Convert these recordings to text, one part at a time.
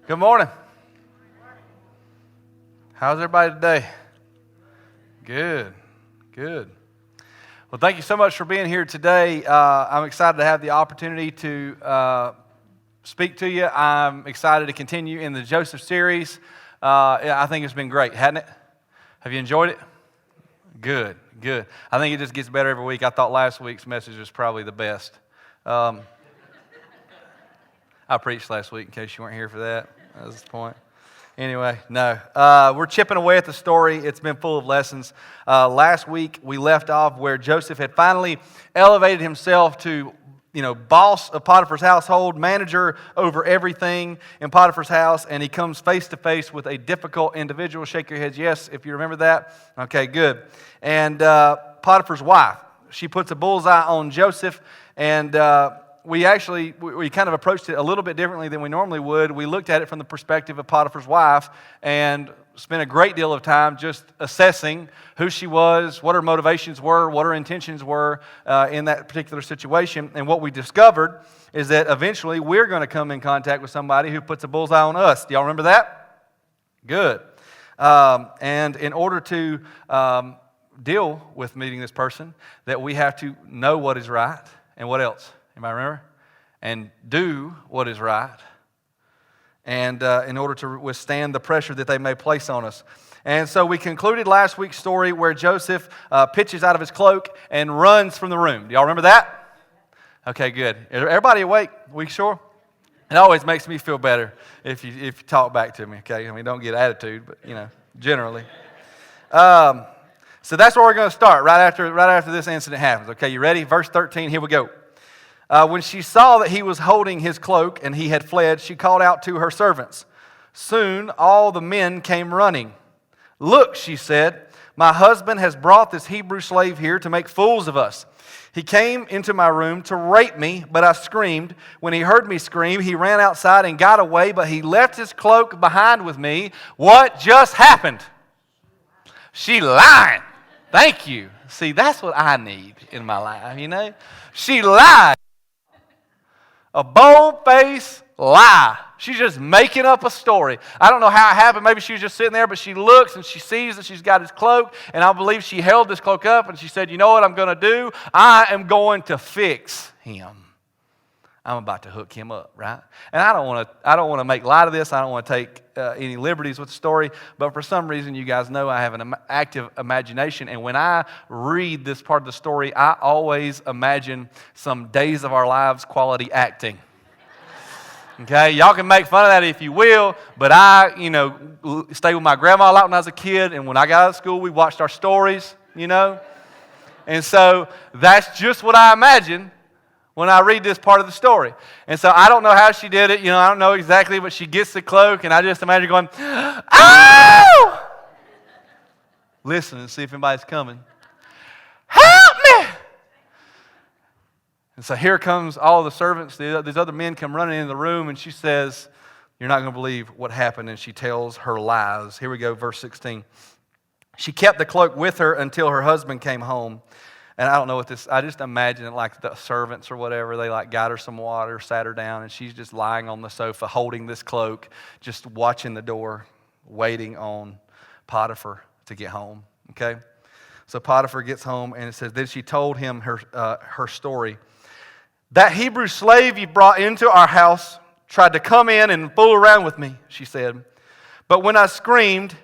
Good morning. How's everybody today? Good. Well, thank you so much for being here today. I'm excited to have the opportunity to speak to you. I'm excited to continue in the Joseph series. I think it's been great, hasn't it? Have you enjoyed it? Good. I think it just gets better every week. I thought last week's message was probably the best. I preached last week in case you weren't here for that. That was the point. Anyway, no. We're chipping away at the story. It's been full of lessons. Last week, we left off where Joseph had finally elevated himself to, boss of Potiphar's household, manager over everything in Potiphar's house, and he comes face to face with a difficult individual. Shake your heads yes, if you remember that. Okay, good. And Potiphar's wife, she puts a bullseye on Joseph, and we kind of approached it a little bit differently than we normally would. We looked at it from the perspective of Potiphar's wife and spent a great deal of time just assessing who she was, what her motivations were, what her intentions were in that particular situation. And what we discovered is that eventually we're going to come in contact with somebody who puts a bullseye on us. Do y'all remember that? Good. And in order to deal with meeting this person, that we have to know what is right and what else? Anybody remember? And do what is right, and in order to withstand the pressure that they may place on us. And so we concluded last week's story where Joseph pitches out of his cloak and runs from the room. Do y'all remember that? Okay, good. Everybody awake? We sure? It always makes me feel better if you talk back to me, okay? I mean, don't get attitude, but, generally. So that's where we're going to start, right after this incident happens. Okay, you ready? Verse 13, here we go. When she saw that he was holding his cloak and he had fled, she called out to her servants. Soon all the men came running. "Look," she said, "my husband has brought this Hebrew slave here to make fools of us. He came into my room to rape me, but I screamed. When he heard me scream, he ran outside and got away, but he left his cloak behind with me." What just happened? She lying. Thank you. See, that's what I need in my life, She lied. A bold-faced lie. She's just making up a story. I don't know how it happened. Maybe she was just sitting there, but she looks and she sees that she's got his cloak, and I believe she held this cloak up and she said, "You know what I'm going to do? I am going to fix him. I'm about to hook him up," right? And I don't want to make light of this. I don't want to take any liberties with the story, but for some reason, you guys know I have an active imagination, and when I read this part of the story, I always imagine some Days of Our Lives quality acting. Okay, y'all can make fun of that if you will, but I, stayed with my grandma a lot when I was a kid, and when I got out of school, we watched our stories, and so that's just what I imagine when I read this part of the story. And so I don't know how she did it. I don't know exactly, but she gets the cloak, and I just imagine going, "Oh!" Listen and see if anybody's coming. "Help me!" And so here comes all the servants. These other men come running into the room, and she says, "You're not going to believe what happened." And she tells her lies. Here we go, verse 16. She kept the cloak with her until her husband came home. And I don't know what this, I just imagine it like the servants or whatever, they got her some water, sat her down, and she's just lying on the sofa holding this cloak, just watching the door, waiting on Potiphar to get home, okay? So Potiphar gets home, and it says, then she told him her story. "That Hebrew slave you brought into our house tried to come in and fool around with me," she said. "But when I screamed,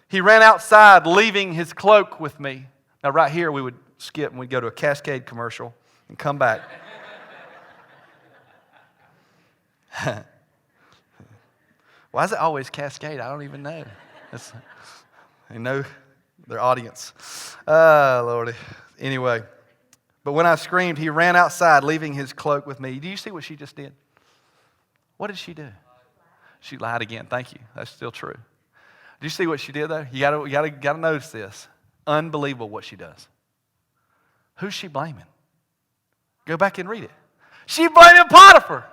he ran outside, leaving his cloak with me." Now right here we would skip and we'd go to a Cascade commercial and come back. Why is it always Cascade? I don't even know. They know their audience. Lordy. Anyway, but when I screamed, he ran outside, leaving his cloak with me. Do you see what she just did? What did she do? She lied again. Thank you. That's still true. Do you see what she did though? You gotta notice this. Unbelievable what she does. Who's she blaming? Go back and read it. She blaming Potiphar.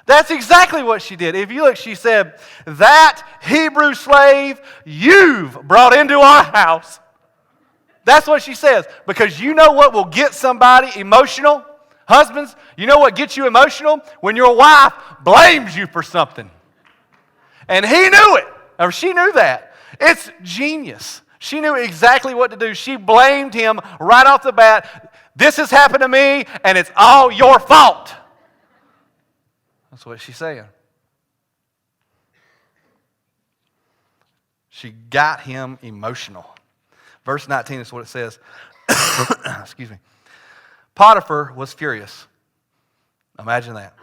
That's exactly what she did. If you look, she said, "That Hebrew slave you've brought into our house." That's what she says. Because you know what will get somebody emotional? Husbands, you know what gets you emotional? When your wife blames you for something. And he knew it, or she knew that. It's genius. She knew exactly what to do. She blamed him right off the bat. This has happened to me, and it's all your fault. That's what she's saying. She got him emotional. Verse 19 is what it says. Excuse me. Potiphar was furious. Imagine that.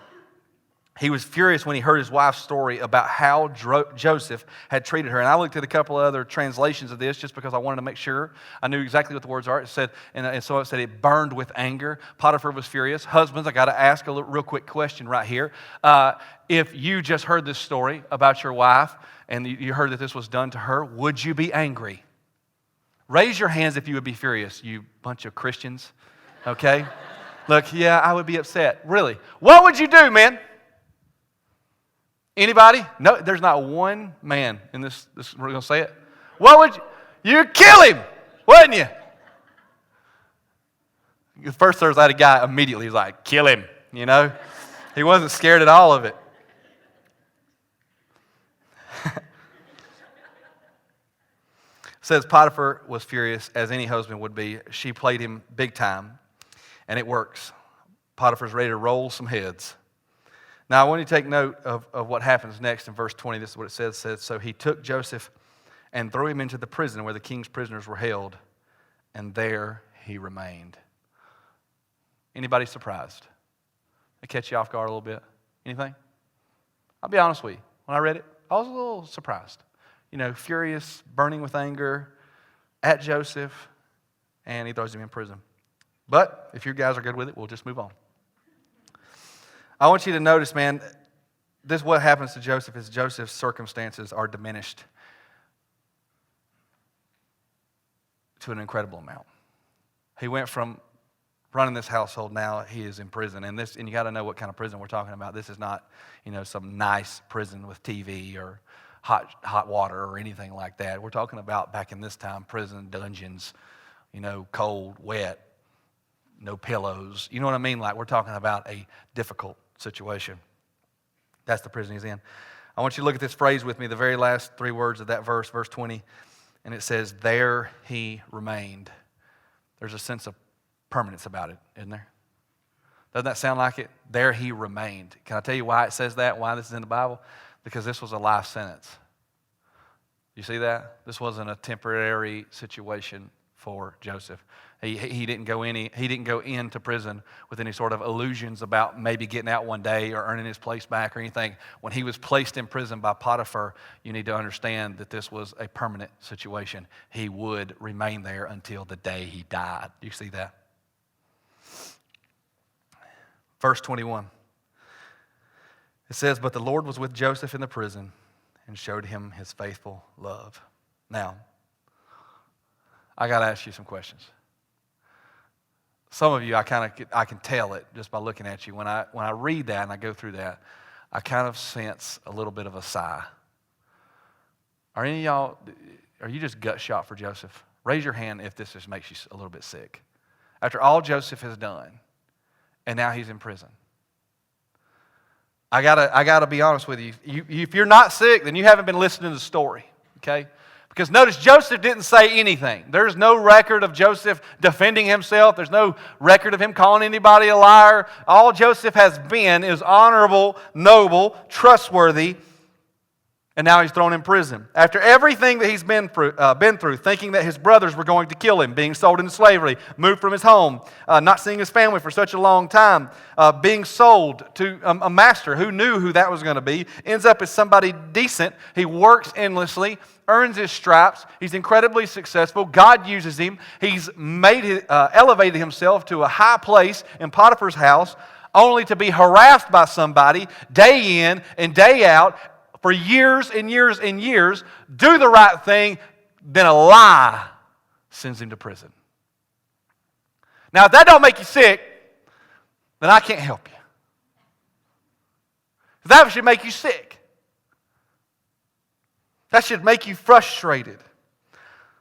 He was furious when he heard his wife's story about how Joseph had treated her. And I looked at a couple of other translations of this just because I wanted to make sure I knew exactly what the words are. It said, and so it said it burned with anger. Potiphar was furious. Husbands, I got to ask a real quick question right here. If you just heard this story about your wife and you heard that this was done to her, would you be angry? Raise your hands if you would be furious, you bunch of Christians. Okay? Look, yeah, I would be upset. Really. What would you do, man? Anybody? No, there's not one man in this we're going to say it. What would you'd kill him, wouldn't you? The first Thursday, I had a guy immediately, he was like, kill him, you know? He wasn't scared at all of it. It says Potiphar was furious, as any husband would be. She played him big time, and it works. Potiphar's ready to roll some heads. Now, I want you to take note of what happens next in verse 20. This is what it says. It says, so he took Joseph and threw him into the prison where the king's prisoners were held, and there he remained. Anybody surprised? They catch you off guard a little bit? Anything? I'll be honest with you. When I read it, I was a little surprised. You know, furious, burning with anger at Joseph, and he throws him in prison. But if you guys are good with it, we'll just move on. I want you to notice, man, this what happens to Joseph is Joseph's circumstances are diminished to an incredible amount. He went from running this household, now he is in prison. And you got to know what kind of prison we're talking about. This is not, some nice prison with TV or hot water or anything like that. We're talking about back in this time, prison dungeons, cold, wet, no pillows. You know what I mean? Like we're talking about a difficult situation. That's the prison he's in. I want you to look at this phrase with me, the very last three words of that verse, verse 20. And it says, there he remained. There's a sense of permanence about it, isn't there? Doesn't that sound like it? There he remained. Can I tell you why it says that, why this is in the Bible? Because this was a life sentence. You see that? This wasn't a temporary situation for Joseph. He didn't go into prison with any sort of illusions about maybe getting out one day or earning his place back or anything. When he was placed in prison by Potiphar, you need to understand that this was a permanent situation. He would remain there until the day he died. Do you see that? Verse 21. It says, but the Lord was with Joseph in the prison and showed him his faithful love. Now, I got to ask you some questions. Some of you, I can tell it just by looking at you. When I read that and I go through that, I kind of sense a little bit of a sigh. Are any of y'all, are you just gut shot for Joseph? Raise your hand if this just makes you a little bit sick. After all Joseph has done, and now he's in prison. I gotta be honest with you. If you're not sick, then you haven't been listening to the story, okay? Because notice, Joseph didn't say anything. There's no record of Joseph defending himself. There's no record of him calling anybody a liar. All Joseph has been is honorable, noble, trustworthy, and now he's thrown in prison. After everything that he's been through, thinking that his brothers were going to kill him, being sold into slavery, moved from his home, not seeing his family for such a long time, being sold to a master who knew who that was going to be, ends up as somebody decent. He works endlessly, earns his stripes. He's incredibly successful. God uses him. He's elevated himself to a high place in Potiphar's house, only to be harassed by somebody day in and day out for years and years and years, do the right thing, then a lie sends him to prison. Now, if that don't make you sick, then I can't help you. That should make you sick. That should make you frustrated.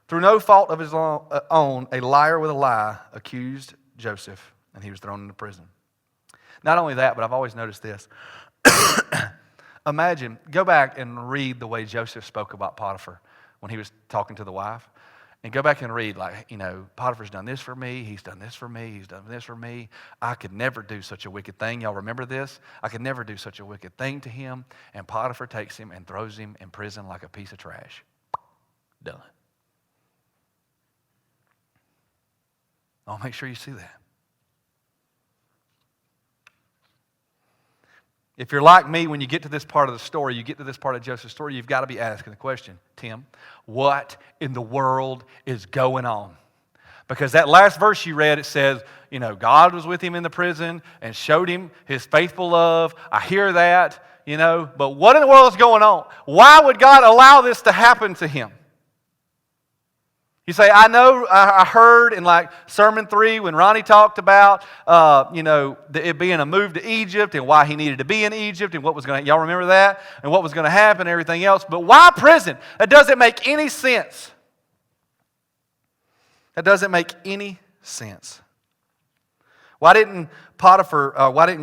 Through no fault of his own, a liar with a lie accused Joseph, and he was thrown into prison. Not only that, but I've always noticed this. imagine, go back and read the way Joseph spoke about Potiphar when he was talking to the wife. And go back and read, like, Potiphar's done this for me, he's done this for me, he's done this for me. I could never do such a wicked thing. Y'all remember this? I could never do such a wicked thing to him. And Potiphar takes him and throws him in prison like a piece of trash. Done. I'll make sure you see that. If you're like me, when you get to this part of the story, you get to this part of Joseph's story, you've got to be asking the question, Tim, what in the world is going on? Because that last verse you read, it says, God was with him in the prison and showed him his faithful love. I hear that, but what in the world is going on? Why would God allow this to happen to him? You say, I know, I heard in like Sermon 3 when Ronnie talked about, it being a move to Egypt and why he needed to be in Egypt and what was going to, y'all remember that? And what was going to happen and everything else. But why prison? That doesn't make any sense. That doesn't make any sense. Why didn't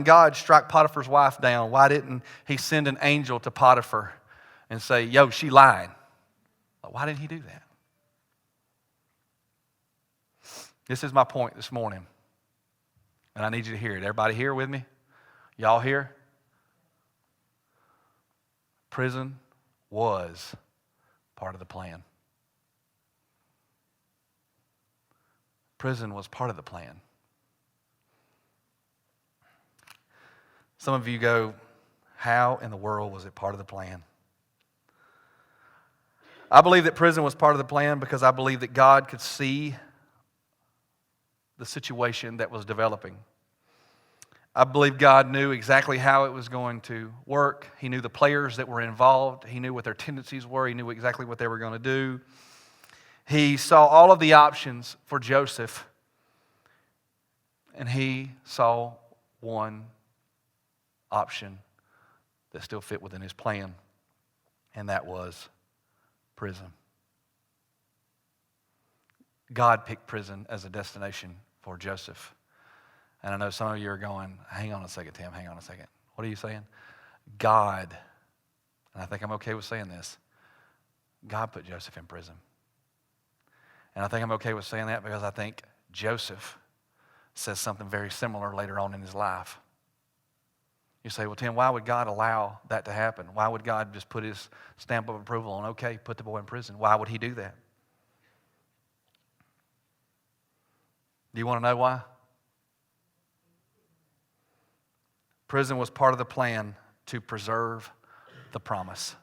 God strike Potiphar's wife down? Why didn't he send an angel to Potiphar and say, yo, she lied? Why didn't he do that? This is my point this morning, and I need you to hear it. Everybody here with me? Y'all here? Prison was part of the plan. Prison was part of the plan. Some of you go, how in the world was it part of the plan? I believe that prison was part of the plan because I believe that God could see the situation that was developing. I believe God knew exactly how it was going to work. He knew the players that were involved. He knew what their tendencies were. He knew exactly what they were going to do. He saw all of the options for Joseph, and he saw one option that still fit within his plan, and that was prison. God picked prison as a destination for Joseph. And I know some of you are going, hang on a second, Tim, hang on a second. What are you saying? God, and I think I'm okay with saying this, God put Joseph in prison. And I think I'm okay with saying that because I think Joseph says something very similar later on in his life. You say, well, Tim, why would God allow that to happen? Why would God just put his stamp of approval on, okay, put the boy in prison? Why would he do that? Do you want to know why? Prison was part of the plan to preserve the promise.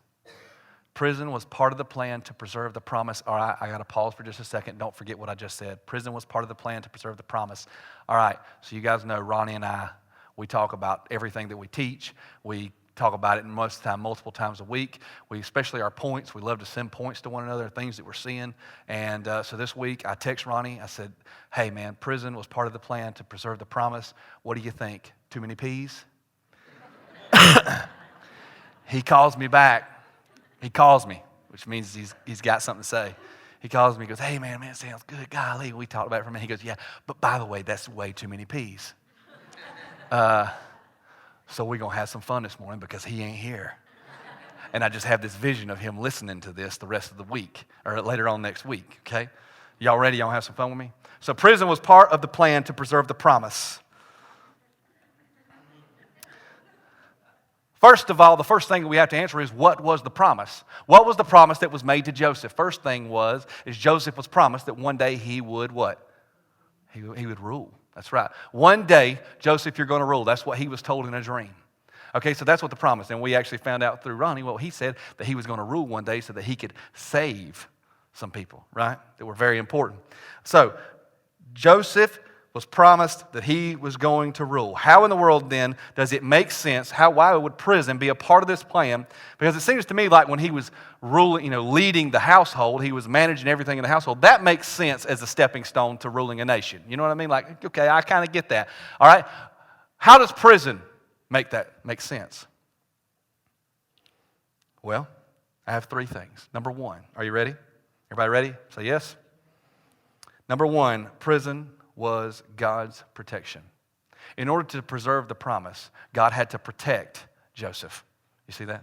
Prison was part of the plan to preserve the promise. All right, I got to pause for just a second. Don't forget what I just said. Prison was part of the plan to preserve the promise. All right, so you guys know Ronnie and I, we talk about everything that we teach. We talk about it most of the time, multiple times a week. We, especially our points, we love to send points to one another, things that we're seeing. And so this week, I text Ronnie. I said, hey, man, prison was part of the plan to preserve the promise. What do you think? Too many peas? He calls me back. He calls me, which means he's got something to say. He calls me, he goes, hey, man, sounds good. Golly, we talked about it for a minute. He goes, yeah, but by the way, that's way too many peas. So we're going to have some fun this morning because he ain't here. And I just have this vision of him listening to this the rest of the week, or later on next week, okay? Y'all ready? Y'all have some fun with me? So prison was part of the plan to preserve the promise. First of all, the first thing we have to answer is, what was the promise? What was the promise that was made to Joseph? First thing is Joseph was promised that one day he would what? He would rule. That's right. One day, Joseph, you're going to rule. That's what he was told in a dream. Okay, so that's what the promise. And we actually found out through Ronnie, well, he said that he was going to rule one day so that he could save some people, right? That were very important. So, Joseph was promised that he was going to rule. How in the world then does it make sense? Why would prison be a part of this plan? Because it seems to me like when he was ruling, leading the household, he was managing everything in the household. That makes sense as a stepping stone to ruling a nation. You know what I mean? Like, okay, I kind of get that. All right. How does prison make sense? Well, I have three things. Number one, are you ready? Everybody ready? Say yes. Number one, prison was God's protection. In order to preserve the promise, God had to protect Joseph. You see that?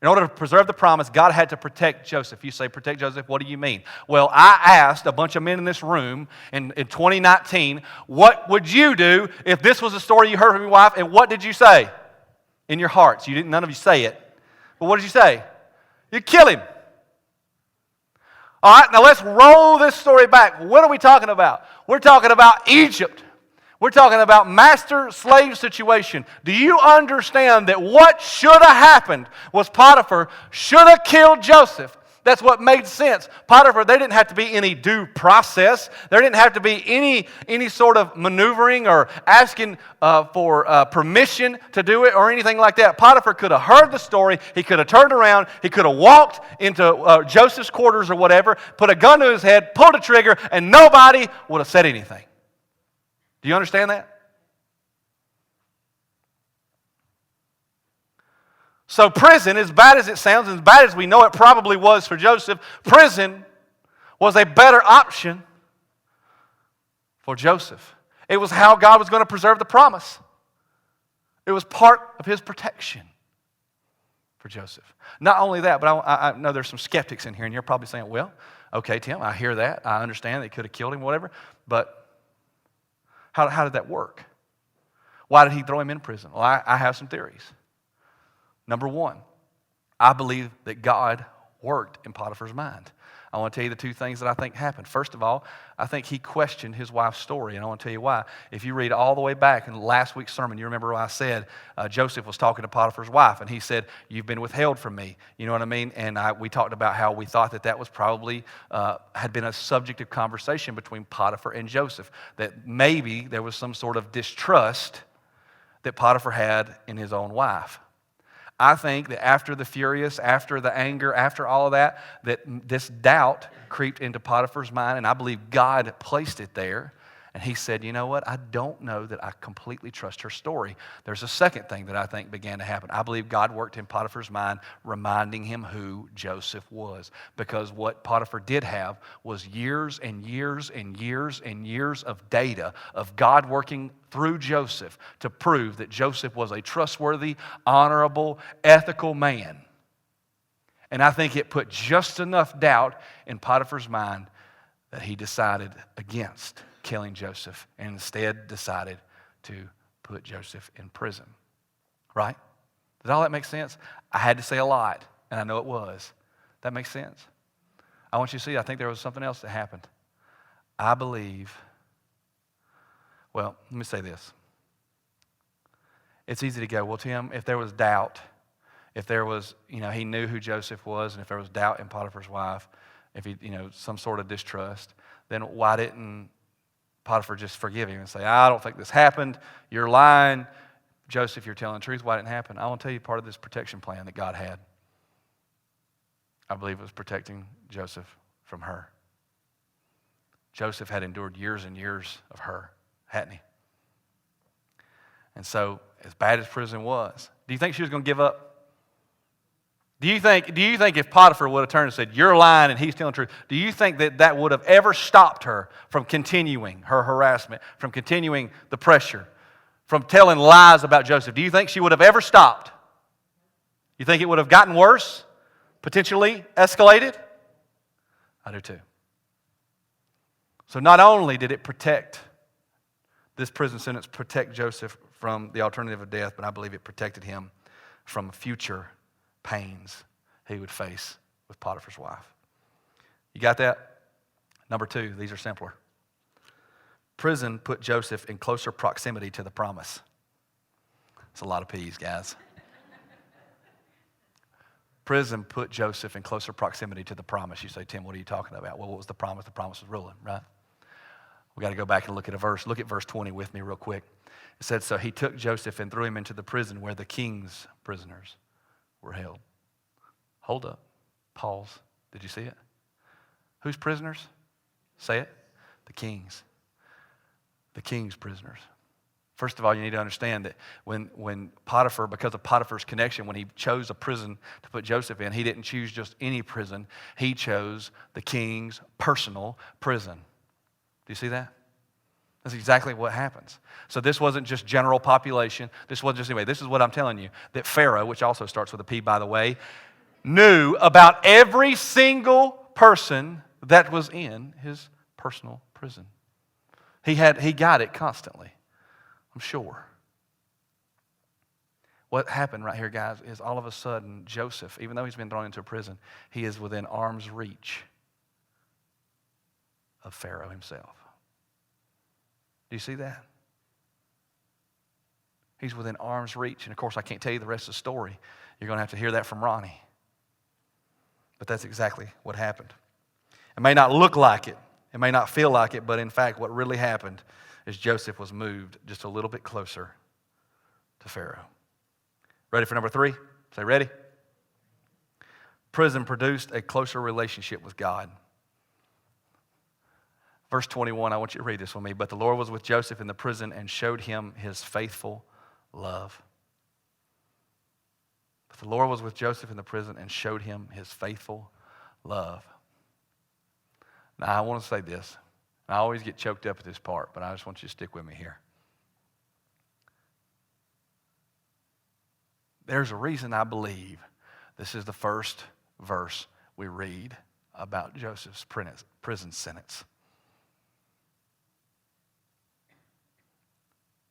In order to preserve the promise, God had to protect Joseph. You say, protect Joseph, what do you mean? Well, I asked a bunch of men in this room in 2019, what would you do if this was a story you heard from your wife, and what did you say in your hearts? None of you say it. But what did you say? You'd kill him. All right, now let's roll this story back. What are we talking about? We're talking about Egypt. We're talking about master-slave situation. Do you understand that what should have happened was Potiphar should have killed Joseph? That's what made sense. Potiphar, there didn't have to be any due process. There didn't have to be any sort of maneuvering or asking for permission to do it or anything like that. Potiphar could have heard the story. He could have turned around. He could have walked into Joseph's quarters or whatever, put a gun to his head, pulled a trigger, and nobody would have said anything. Do you understand that? So prison, as bad as it sounds, as bad as we know it probably was for Joseph, prison was a better option for Joseph. It was how God was going to preserve the promise. It was part of his protection for Joseph. Not only that, but I know there's some skeptics in here, and you're probably saying, well, okay, Tim, I hear that. I understand they could have killed him, whatever, but how did that work? Why did he throw him in prison? Well, I have some theories. Number one, I believe that God worked in Potiphar's mind. I want to tell you the two things that I think happened. First of all, I think he questioned his wife's story, and I want to tell you why. If you read all the way back in last week's sermon, you remember what I said, Joseph was talking to Potiphar's wife, and he said, you've been withheld from me. You know what I mean? And we talked about how we thought that was probably, had been a subject of conversation between Potiphar and Joseph, that maybe there was some sort of distrust that Potiphar had in his own wife. I think that after the furious, after the anger, after all of that this doubt creeped into Potiphar's mind, and I believe God placed it there. And he said, you know what? I don't know that I completely trust her story. There's a second thing that I think began to happen. I believe God worked in Potiphar's mind, reminding him who Joseph was. Because what Potiphar did have was years and years and years and years of data of God working through Joseph to prove that Joseph was a trustworthy, honorable, ethical man. And I think it put just enough doubt in Potiphar's mind that he decided against killing Joseph and instead decided to put Joseph in prison. Right? Does all that make sense? I had to say a lot, and I know it was. That makes sense? I want you to see, I think there was something else that happened. I believe, well, let me say this. It's easy to go, well, Tim, if there was doubt, if there was, he knew who Joseph was, and if there was doubt in Potiphar's wife, if he, some sort of distrust, then why didn't Potiphar just forgive him and say, I don't think this happened. You're lying. Joseph, you're telling the truth. Why didn't it happen? I want to tell you part of this protection plan that God had. I believe it was protecting Joseph from her. Joseph had endured years and years of her, hadn't he? And so, as bad as prison was, do you think she was going to give up? Do you think if Potiphar would have turned and said, you're lying and he's telling the truth, do you think that would have ever stopped her from continuing her harassment, from continuing the pressure, from telling lies about Joseph? Do you think she would have ever stopped? You think it would have gotten worse? Potentially escalated? I do too. So not only did it protect, this prison sentence protect Joseph from the alternative of death, but I believe it protected him from future pains he would face with Potiphar's wife. You got that? Number two, these are simpler. Prison put Joseph in closer proximity to the promise. It's a lot of P's, guys. Prison put Joseph in closer proximity to the promise. You say, Tim, what are you talking about? Well, what was the promise? The promise was ruling, right? We got to go back and look at a verse. Look at verse 20 with me real quick. It said, so he took Joseph and threw him into the prison where the king's prisoners were held. Hold up. Pause. Did you see it? Whose prisoners? Say it. The king's. The king's prisoners. First of all, you need to understand that when Potiphar, because of Potiphar's connection, when he chose a prison to put Joseph in, he didn't choose just any prison. He chose the king's personal prison. Do you see that? That's exactly what happens. So this wasn't just general population. This wasn't just anyway. This is what I'm telling you, that Pharaoh, which also starts with a P, by the way, knew about every single person that was in his personal prison. He got it constantly, I'm sure. What happened right here, guys, is all of a sudden Joseph, even though he's been thrown into a prison, he is within arm's reach of Pharaoh himself. Do you see that? He's within arm's reach. And of course, I can't tell you the rest of the story. You're going to have to hear that from Ronnie. But that's exactly what happened. It may not look like it. It may not feel like it. But in fact, what really happened is Joseph was moved just a little bit closer to Pharaoh. Ready for number 3? Say ready. Prison produced a closer relationship with God. Verse 21, I want you to read this with me. But the Lord was with Joseph in the prison and showed him his faithful love. But the Lord was with Joseph in the prison and showed him his faithful love. Now, I want to say this. I always get choked up at this part, but I just want you to stick with me here. There's a reason I believe this is the first verse we read about Joseph's prison sentence.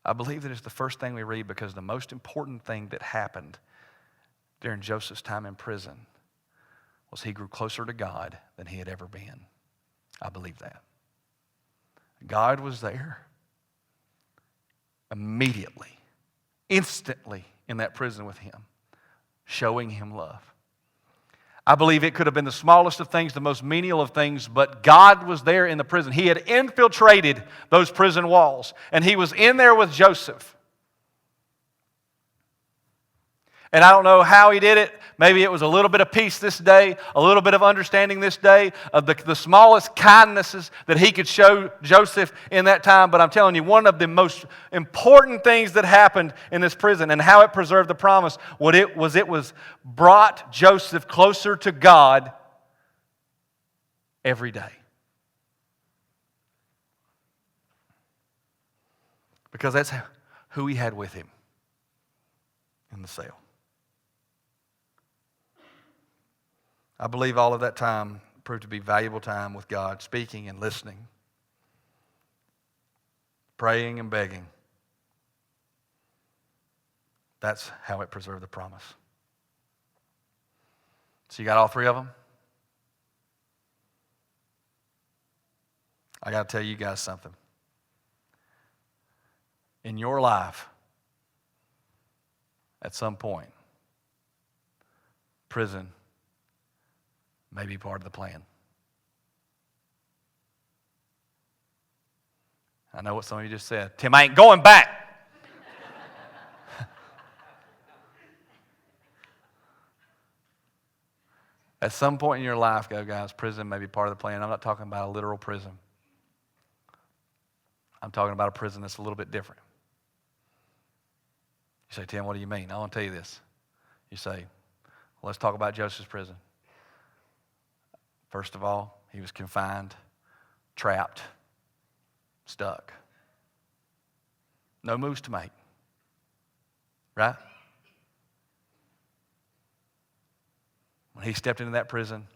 I believe that it's the first thing we read because the most important thing that happened during Joseph's time in prison was he grew closer to God than he had ever been. I believe that. God was there immediately, instantly in that prison with him, showing him love. I believe it could have been the smallest of things, the most menial of things, but God was there in the prison. He had infiltrated those prison walls, and he was in there with Joseph. And I don't know how he did it. Maybe it was a little bit of peace this day, a little bit of understanding this day, of the smallest kindnesses that he could show Joseph in that time. But I'm telling you, one of the most important things that happened in this prison and how it preserved the promise, it was brought Joseph closer to God every day. Because that's who he had with him in the cell. I believe all of that time proved to be valuable time with God, speaking and listening, praying and begging. That's how it preserved the promise. So you got all 3 of them? I got to tell you guys something. In your life, at some point, prison may be part of the plan. I know what some of you just said. Tim, I ain't going back. At some point in your life, guys, prison may be part of the plan. I'm not talking about a literal prison. I'm talking about a prison that's a little bit different. You say, Tim, what do you mean? I want to tell you this. You say, well, let's talk about Joseph's prison. First of all, he was confined, trapped, stuck. No moves to make. Right? When he stepped into that prison,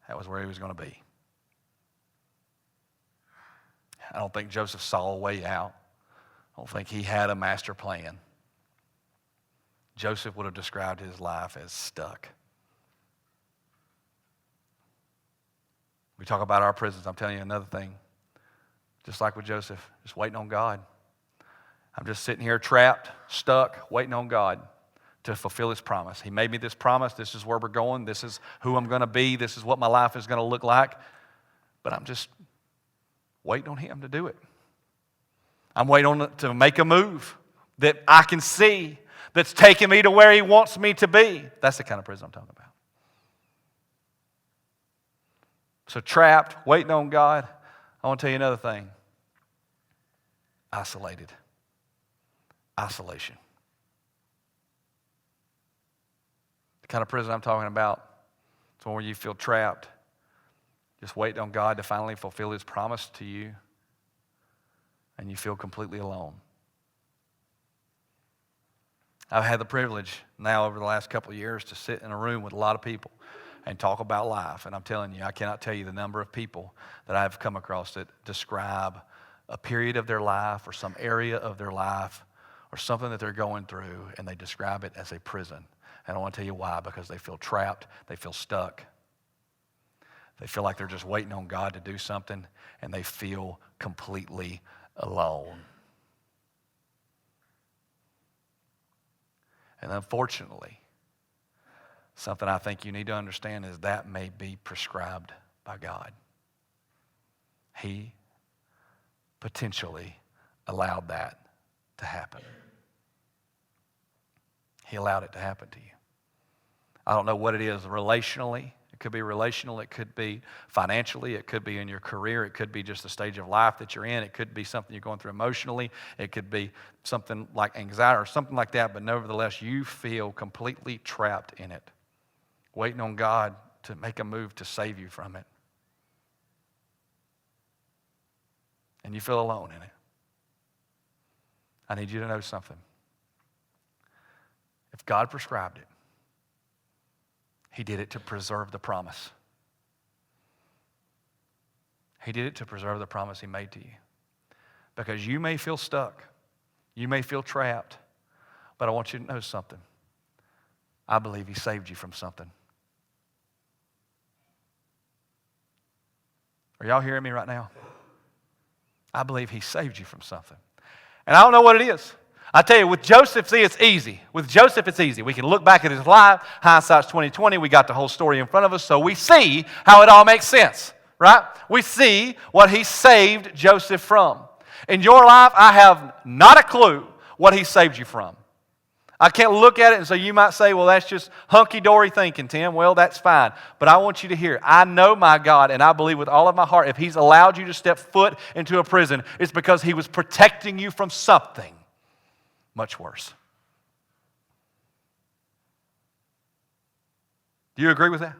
that was where he was going to be. I don't think Joseph saw a way out. I don't think he had a master plan. Joseph would have described his life as stuck. We talk about our prisons. I'm telling you another thing. Just like with Joseph, just waiting on God. I'm just sitting here trapped, stuck, waiting on God to fulfill His promise. He made me this promise. This is where we're going. This is who I'm going to be. This is what my life is going to look like. But I'm just waiting on Him to do it. I'm waiting on it to make a move that I can see that's taking me to where He wants me to be. That's the kind of prison I'm talking about. So trapped, waiting on God. I want to tell you another thing. Isolated. Isolation. The kind of prison I'm talking about is one where you feel trapped, just waiting on God to finally fulfill His promise to you. and you feel completely alone. I've had the privilege now over the last couple of years to sit in a room with a lot of people and talk about life. And I'm telling you, I cannot tell you the number of people that I've come across that describe a period of their life or some area of their life or something that they're going through, and they describe it as a prison. And I want to tell you why. Because they feel trapped, they feel stuck. They feel like they're just waiting on God to do something, and they feel completely alone. And unfortunately, something I think you need to understand is that may be prescribed by God. He potentially allowed that to happen. He allowed it to happen to you. I don't know what it is relationally. It could be relational. It could be financially. It could be in your career. It could be just the stage of life that you're in. It could be something you're going through emotionally. It could be something like anxiety or something like that. But nevertheless, you feel completely trapped in it, waiting on God to make a move to save you from it. And you feel alone in it. I need you to know something. If God prescribed it, He did it to preserve the promise. He did it to preserve the promise He made to you. Because you may feel stuck. You may feel trapped. But I want you to know something. I believe He saved you from something. Are y'all hearing me right now? I believe He saved you from something. And I don't know what it is. I tell you, with Joseph, see, it's easy. With Joseph, it's easy. We can look back at his life. Hindsight's 20/20. We got the whole story in front of us, so we see how it all makes sense, right? We see what He saved Joseph from. In your life, I have not a clue what He saved you from. I can't look at it and so you might say, well, that's just hunky-dory thinking, Tim. Well, that's fine. But I want you to hear, I know my God, and I believe with all of my heart, if He's allowed you to step foot into a prison, it's because He was protecting you from something much worse. Do you agree with that?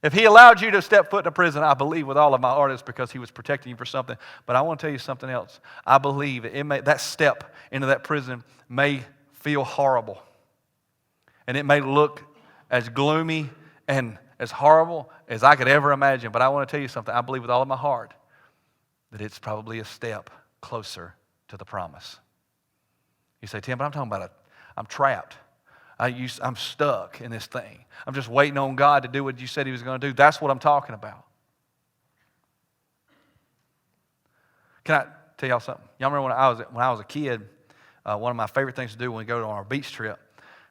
If He allowed you to step foot in a prison, I believe with all of my heart it's because He was protecting you for something. But I want to tell you something else. I believe that step into that prison may feel horrible. And it may look as gloomy and as horrible as I could ever imagine. But I want to tell you something. I believe with all of my heart that it's probably a step closer to the promise. You say, Tim, but I'm talking about I'm trapped. I'm stuck in this thing. I'm just waiting on God to do what you said He was going to do. That's what I'm talking about. Can I tell y'all something? Y'all remember when I was a kid, one of my favorite things to do when we go on our beach trip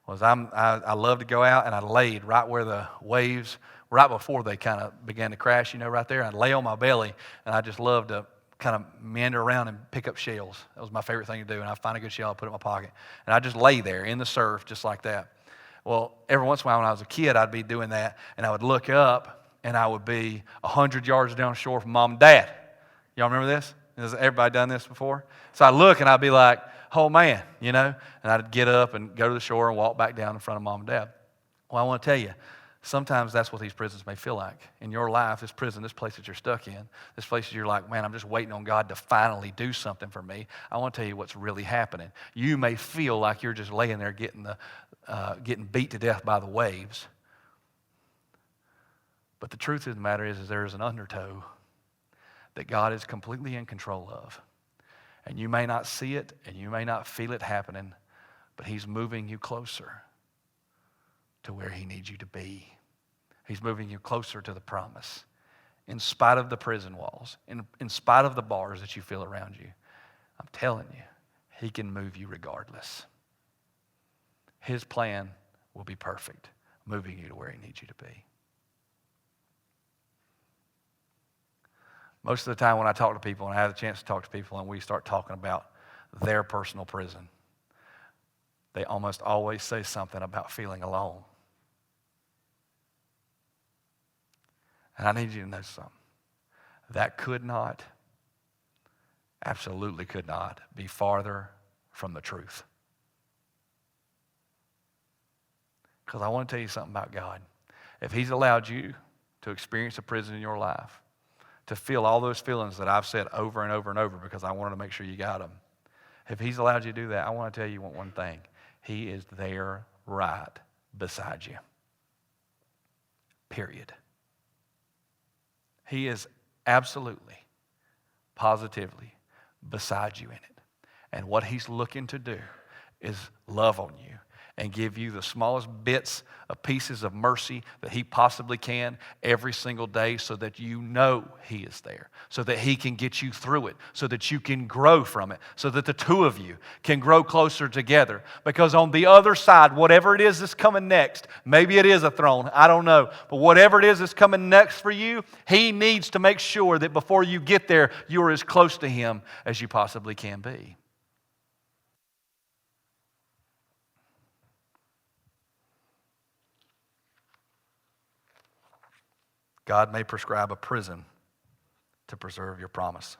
was I love to go out and I laid right where the waves, right before they kind of began to crash, right there. I'd lay on my belly and I just loved to kind of meander around and pick up shells. That was my favorite thing to do. And I'd find a good shell, I'd put it in my pocket. And I'd just lay there in the surf just like that. Well, every once in a while when I was a kid, I'd be doing that. And I would look up and I would be 100 yards down shore from Mom and Dad. Y'all remember this? Has everybody done this before? So I'd look and I'd be like, oh man, And I'd get up and go to the shore and walk back down in front of Mom and Dad. Well, I want to tell you, sometimes that's what these prisons may feel like. In your life, this prison, this place that you're stuck in, this place that you're like, man, I'm just waiting on God to finally do something for me. I want to tell you what's really happening. You may feel like you're just laying there getting beat to death by the waves. But the truth of the matter is there is an undertow that God is completely in control of. And you may not see it and you may not feel it happening, but He's moving you closer to where He needs you to be. He's moving you closer to the promise. In spite of the prison walls, in spite of the bars that you feel around you, I'm telling you, He can move you regardless. His plan will be perfect, moving you to where He needs you to be. Most of the time when I talk to people, and I have the chance to talk to people, and we start talking about their personal prison, they almost always say something about feeling alone. And I need you to know something. That could not, absolutely could not, be farther from the truth. Because I want to tell you something about God. If He's allowed you to experience a prison in your life, to feel all those feelings that I've said over and over and over because I wanted to make sure you got them. If He's allowed you to do that, I want to tell you one thing. He is there right beside you. Period. He is absolutely, positively beside you in it. And what He's looking to do is love on you and give you the smallest bits of pieces of mercy that He possibly can every single day so that you know He is there, so that He can get you through it, so that you can grow from it, so that the two of you can grow closer together. Because on the other side, whatever it is that's coming next, maybe it is a throne, I don't know, but whatever it is that's coming next for you, He needs to make sure that before you get there, you are as close to Him as you possibly can be. God may prescribe a prison to preserve your promise.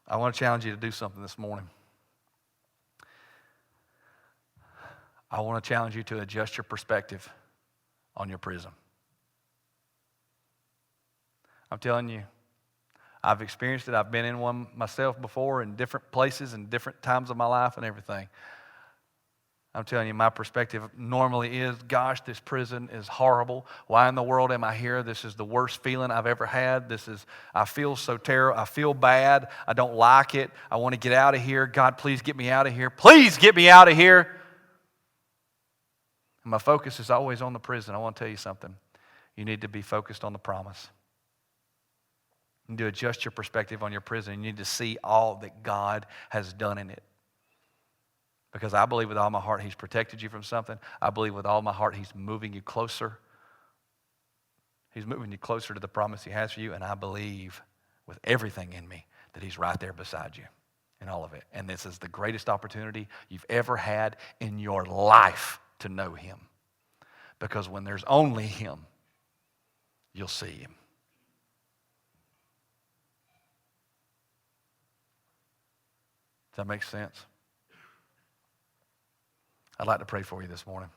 I want to challenge you to do something this morning. I want to challenge you to adjust your perspective on your prison. I'm telling you, I've experienced it. I've been in one myself before in different places and different times of my life and everything. I'm telling you, my perspective normally is, gosh, this prison is horrible. Why in the world am I here? This is the worst feeling I've ever had. I feel so terrible. I feel bad. I don't like it. I want to get out of here. God, please get me out of here. Please get me out of here. And my focus is always on the prison. I want to tell you something. You need to be focused on the promise. You need to adjust your perspective on your prison. You need to see all that God has done in it. Because I believe with all my heart He's protected you from something. I believe with all my heart He's moving you closer. He's moving you closer to the promise He has for you. And I believe with everything in me that He's right there beside you in all of it. And this is the greatest opportunity you've ever had in your life to know Him. Because when there's only Him, you'll see Him. Does that make sense? I'd like to pray for you this morning.